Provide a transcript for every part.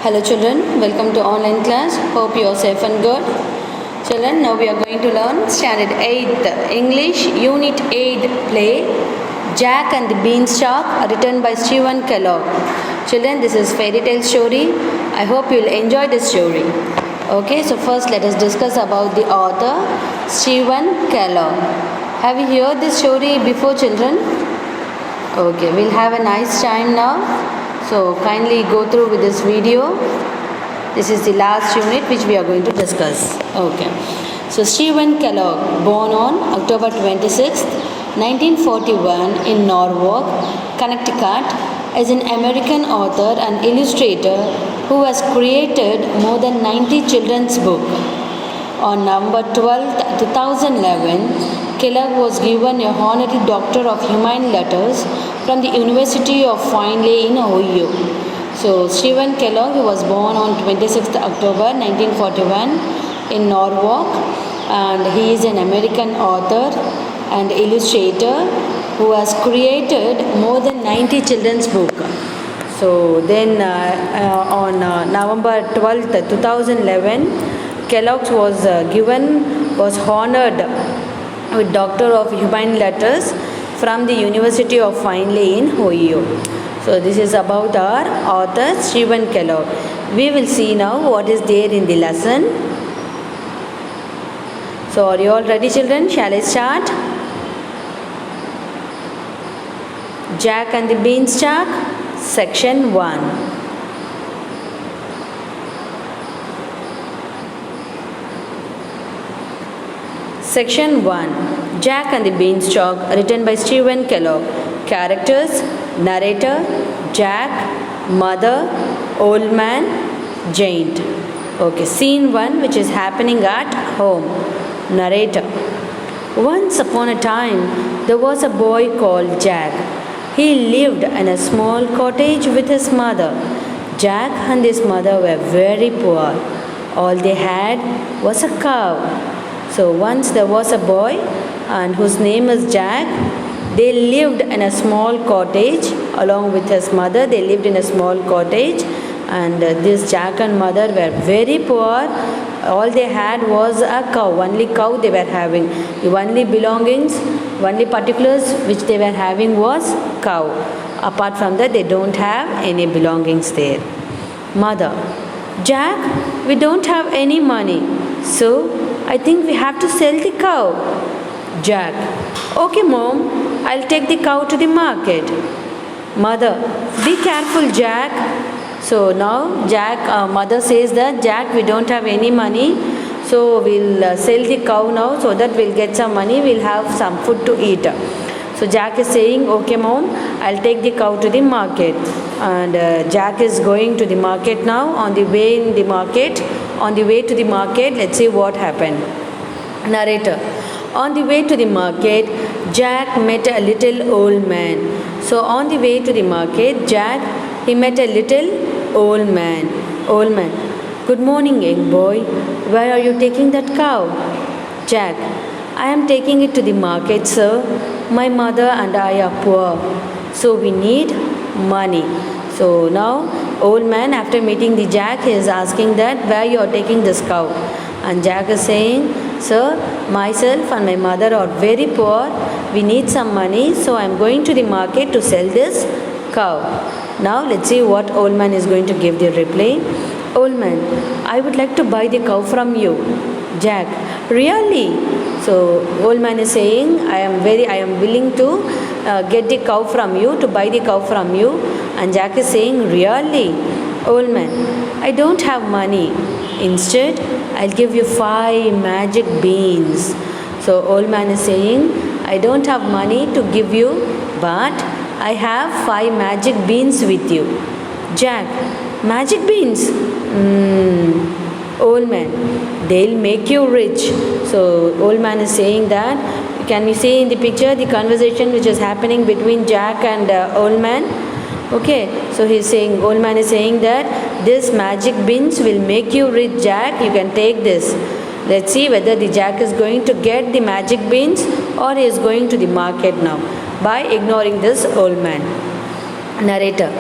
Hello children, welcome to online class. Hope you are safe and good. Children, now we are going to learn Standard 8th English Unit 8 play Jack and the Beanstalk, written by Stephen Kellogg. Children, this is fairy tale story. I hope you will enjoy this story. Okay, so first let us discuss about the author Stephen Kellogg. Have you heard this story before, children? Okay, we'll have a nice time now. So kindly go through with this video. This is the last unit which we are going to discuss. Okay. So Stephen Kellogg, born on October 26th, 1941 in Norwalk, Connecticut, is an American author and illustrator who has created more than 90 children's books. On November 12, 2011, Kellogg was given a honorary Doctor of Humane Letters from the University of Findlay in Ohio. So Stephen Kellogg was born on 26th October 1941 in Norwalk, and he is an American author and illustrator who has created more than 90 children's books. So then on November 12th, 2011, Kellogg was honored with Doctor of Humane Letters from the University of Findlay in Ohio. So this is about our author Stephen Kellogg. We will see now what is there in the lesson. So are you all ready, children? Shall I start? Jack and the Beanstalk, Section 1. Section 1. Jack and the Beanstalk, written by Stephen Kellogg. Characters: narrator, Jack; mother, old man, giant. Okay, scene 1, which is happening at home. Narrator: once upon a time, there was a boy called Jack. He lived in a small cottage with his mother. Jack and his mother were very poor. All they had was a cow. So once there was a boy and whose name is Jack. They lived in a small cottage along with his mother. They lived in a small cottage, and this Jack and mother were very poor. All they had was a cow. Only cow they were having. The only belongings, only particulars which they were having was cow. Apart from that, they don't have any belongings there. Mother: Jack, we don't have any money, so I think we have to sell the cow. Jack: okay, Mom, I'll take the cow to the market. Mother: be careful, Jack. So now mother says that, Jack, we don't have any money, so we'll sell the cow now so that we'll get some money, we'll have some food to eat. So Jack is saying, okay, Mom, I'll take the cow to the market. And Jack is going to the market now. On the way to the market, let's see what happened. Narrator: on the way to the market, Jack met a little old man. So on the way to the market, he met a little old man. Old man: good morning, young boy. Where are you taking that cow? Jack: I am taking it to the market, sir. My mother and I are poor, so we need money. So now old man, after meeting the Jack, is asking that where you are taking this cow. And Jack is saying, sir, myself and my mother are very poor. We need some money, so I am going to the market to sell this cow. Now let's see what old man is going to give the reply. Old man: I would like to buy the cow from you. Jack: really? So old man is saying, I am willing to get the cow from you, to buy the cow from you. And Jack is saying, really? Old man: I don't have money. Instead, I'll give you 5 magic beans. So old man is saying, I don't have money to give you, but I have 5 magic beans with you. Jack: magic beans? Old man: they'll make you rich. So old man is saying that, can you see in the picture the conversation which is happening between Jack and old man? Okay, so old man is saying that this magic beans will make you rich, Jack. You can take this. Let's see whether the Jack is going to get the magic beans or he is going to the market now by ignoring this old man. Narrator: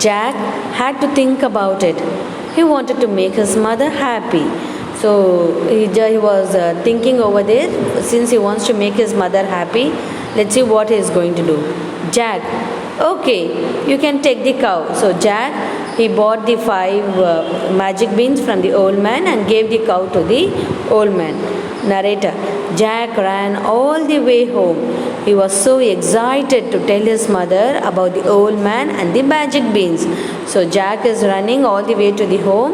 Jack had to think about it. He wanted to make his mother happy. So he was thinking over there, since he wants to make his mother happy, let's see what he is going to do. Jack, okay, you can take the cow. So Jack, he bought the 5 magic beans from the old man and gave the cow to the old man. Narrator, Jack ran all the way home. He was so excited to tell his mother about the old man and the magic beans. So Jack is running all the way to the home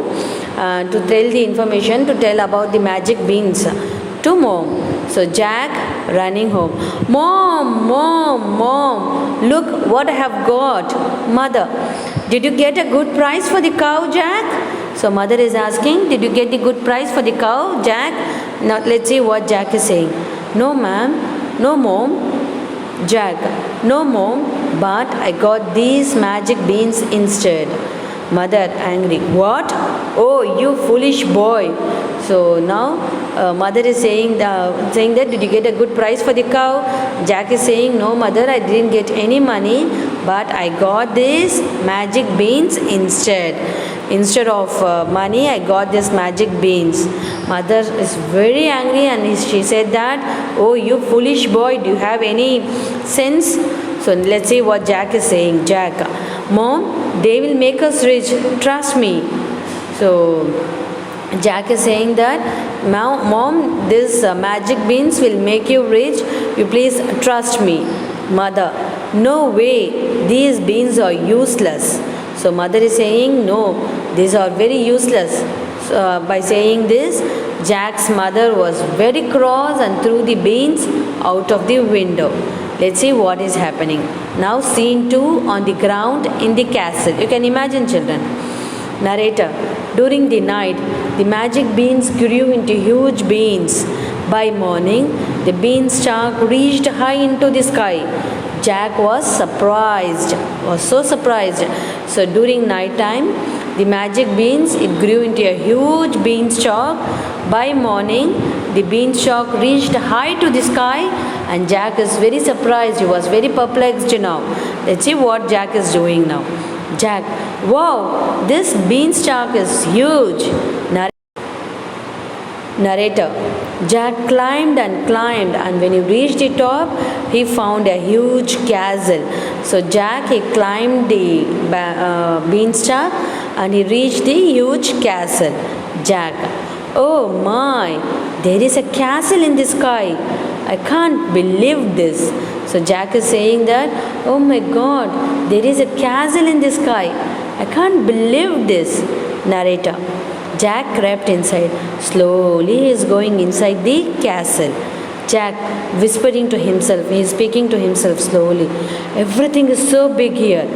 to tell the information, to tell about the magic beans to mom. So Jack running home. Mom, mom, mom, look what I have got. Mother, did you get a good price for the cow, Jack? So mother is asking, did you get the good price for the cow, Jack? Now let's see what Jack is saying. No ma'am, no mom. Jack, no mom, but I got these magic beans instead. Mother angry. What? Oh, you foolish boy. So now mother is saying that did you get a good price for the cow? Jack is saying, no mother, I didn't get any money, but I got these magic beans instead. Instead of money, I got this magic beans. Mother is very angry and she said that, oh, you foolish boy, do you have any sense? So let's see what Jack is saying. Jack, mom, they will make us rich, trust me. So Jack is saying that, mom, this magic beans will make you rich, you please trust me. Mother, no way, these beans are useless. So mother is saying, no, these are very useless. So, by saying this, Jack's mother was very cross and threw the beans out of the window. Let's see what is happening. Now scene 2 on the ground in the castle. You can imagine, children. Narrator, during the night, the magic beans grew into huge beans. By morning, the beanstalk reached high into the sky. Jack was so surprised. So during night time, the magic beans, it grew into a huge beanstalk. By morning, the beanstalk reached high to the sky and Jack is very surprised. He was very perplexed now. Let's see what Jack is doing now. Jack, wow, this beanstalk is huge. Narrator, Jack climbed and when he reached the top, he found a huge castle. So Jack, he climbed the beanstalk and he reached the huge castle. Jack, oh my, there is a castle in the sky. I can't believe this. So Jack is saying that, oh my God, there is a castle in the sky. I can't believe this. Narrator, Jack crept inside. Slowly he is going inside the castle. Jack whispering to himself, he is speaking to himself slowly. Everything is so big here.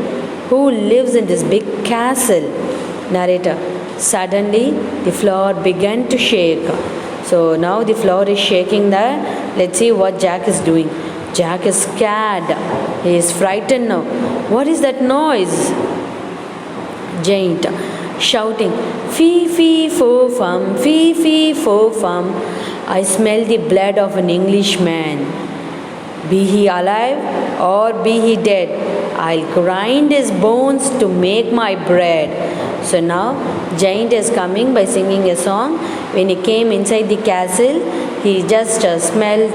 Who lives in this big castle? Narrator, suddenly the floor began to shake. So now the floor is shaking there. Let's see what Jack is doing. Jack is scared. He is frightened now. What is that noise? Giant shouting, fee fee fo fum, fee fee fo fum. I smell the blood of an Englishman. Be he alive or be he dead, I'll grind his bones to make my bread. So now Giant is coming by singing a song. When he came inside the castle, he just smelled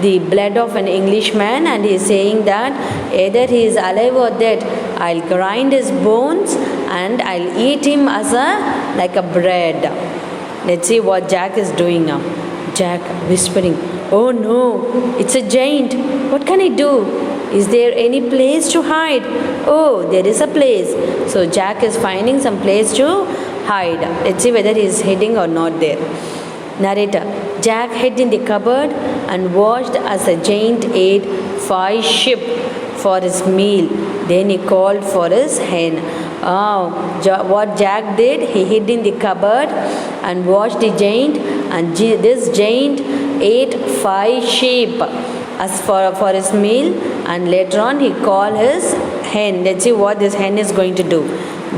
the blood of an Englishman and he is saying that either he is alive or dead, I'll grind his bones and I'll eat him as like a bread. Let's see what Jack is doing now. Jack whispering, oh no, it's a giant. What can I do? Is there any place to hide? Oh, there is a place. So Jack is finding some place to hide. Let's see whether he is hiding or not there. Narrator, Jack hid in the cupboard and watched as the giant ate 5 sheep for his meal. Then he called for his hen. What Jack did, he hid in the cupboard and watched the giant, and this giant ate 5 sheep as for his meal, and later on he called his hen. Let's see what this hen is going to do.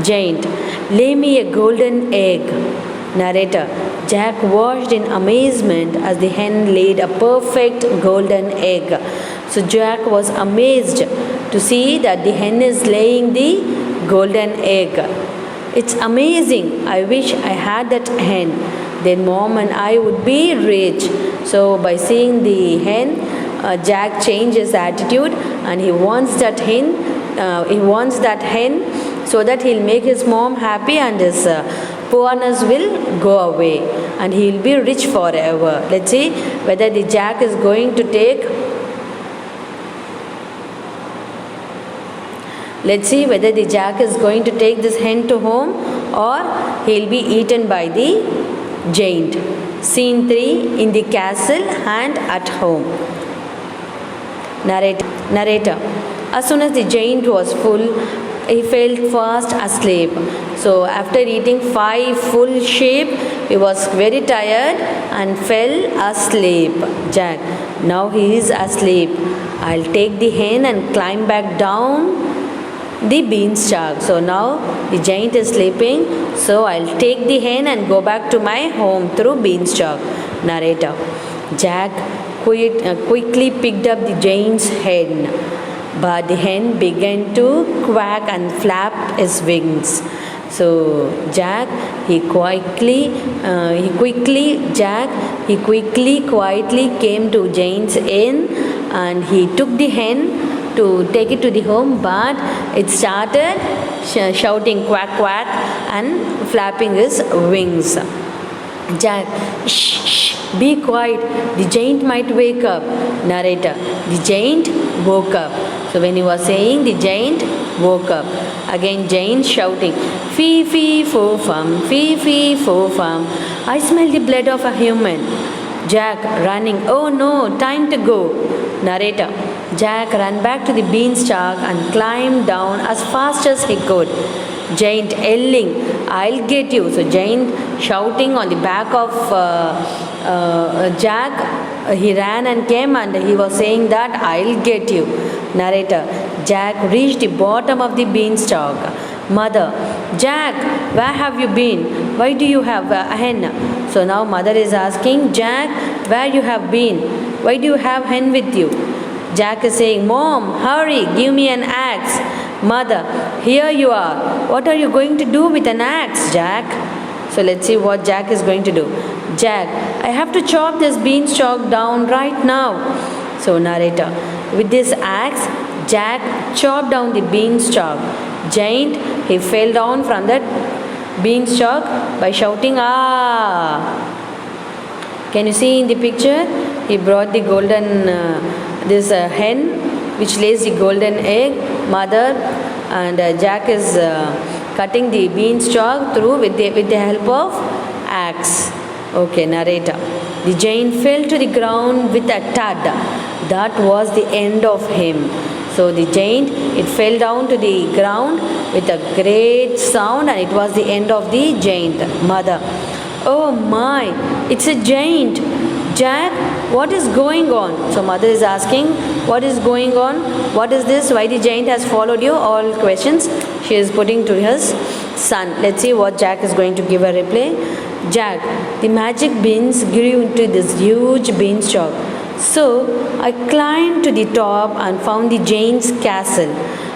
Giant, lay me a golden egg. Narrator, Jack watched in amazement as the hen laid a perfect golden egg. So Jack was amazed to see that the hen is laying the golden egg. It's amazing. I wish I had that hen. Then mom and I would be rich. So by seeing the hen, Jack changed his attitude and he wants that hen. So that he'll make his mom happy and his poorness will go away and he'll be rich forever. Let's see whether the Jack is going to take. Let's see whether the Jack is going to take this hen to home or he'll be eaten by the giant. Scene 3, in the castle and at home. Narrator. As soon as the giant was full, he fell fast asleep. So after eating 5 full sheep, he was very tired and fell asleep. Jack. Now he is asleep. I'll take the hen and climb back down the beanstalk. So now the giant is sleeping. So I'll take the hen and go back to my home through beanstalk. Narrator. Jack quickly picked up the giant's hen, but the hen began to quack and flap his wings. So Jack, quietly came to Giant's inn and he took the hen to take it to the home, but it started shouting quack quack and flapping his wings. Jack, shh, shh, be quiet, the giant might wake up. Narrator. The giant woke up. So when he was saying, the giant woke up. Again giant shouting, fee fee fo fum, fee fee fo fum. I smell the blood of a human. Jack running, oh no, time to go. Narrator. Jack ran back to the beanstalk and climbed down as fast as he could. Giant yelling, I'll get you. So giant shouting on the back of Jack. He ran and came and he was saying that I'll get you. Narrator. Jack reached the bottom of the beanstalk. Mother. Jack, where have you been? Why do you have a hen? So now mother is asking, Jack, where you have been? Why do you have hen with you? Jack is saying, Mom, hurry, give me an axe. Mother, here you are. What are you going to do with an axe, Jack? So let's see what Jack is going to do. Jack, I have to chop this beanstalk down right now. So narrator, with this axe, Jack chopped down the beanstalk. Giant, he fell down from that beanstalk by shouting, ah. Can you see in the picture? He brought the golden, hen which lays the golden egg, mother, and Jack is cutting the beanstalk through with the help of axe. Okay, narrator. The giant fell to the ground with a thud. That was the end of him. So the giant, it fell down to the ground with a great sound and it was the end of the giant. Mother. Oh my, it's a giant. Jack, what is going on? So mother is asking, what is going on? What is this? Why the giant has followed you? All questions she is putting to his son. Let's see what Jack is going to give a reply. Jack, the magic beans grew into this huge beanstalk. So I climbed to the top and found the giant's castle.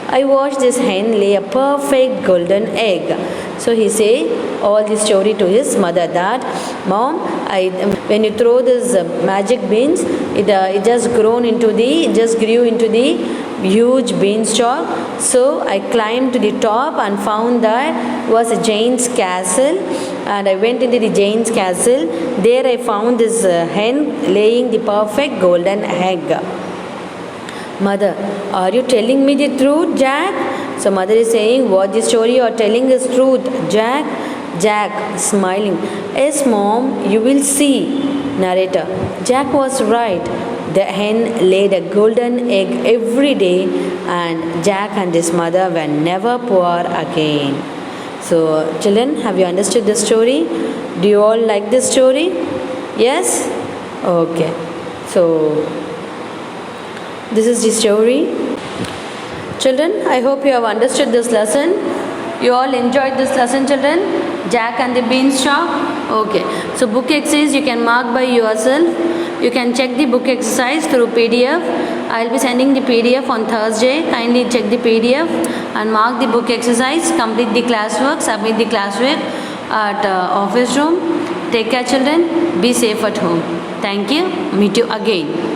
I watched this hen lay a perfect golden egg. So he say all this story to his mother that, Mom, when you throw this magic beans, it just grew into the huge beanstalk. So I climbed to the top and found that it was a giant's castle. And I went into the giant's castle. There I found this hen laying the perfect golden egg. Mother, are you telling me the truth, Jack? So mother is saying, what the story you are telling is truth, Jack? Jack, smiling, yes mom, you will see. Narrator, Jack was right. The hen laid a golden egg every day and Jack and his mother were never poor again. So children, have you understood the story? Do you all like this story? Yes? Okay. So this is the story. Children, I hope you have understood this lesson. You all enjoyed this lesson, children? Jack and the Beanstalk? Okay. So book exercise you can mark by yourself. You can check the book exercise through PDF. I will be sending the PDF on Thursday. Kindly check the PDF and mark the book exercise. Complete the classwork. Submit the classwork at office room. Take care, children. Be safe at home. Thank you. Meet you again.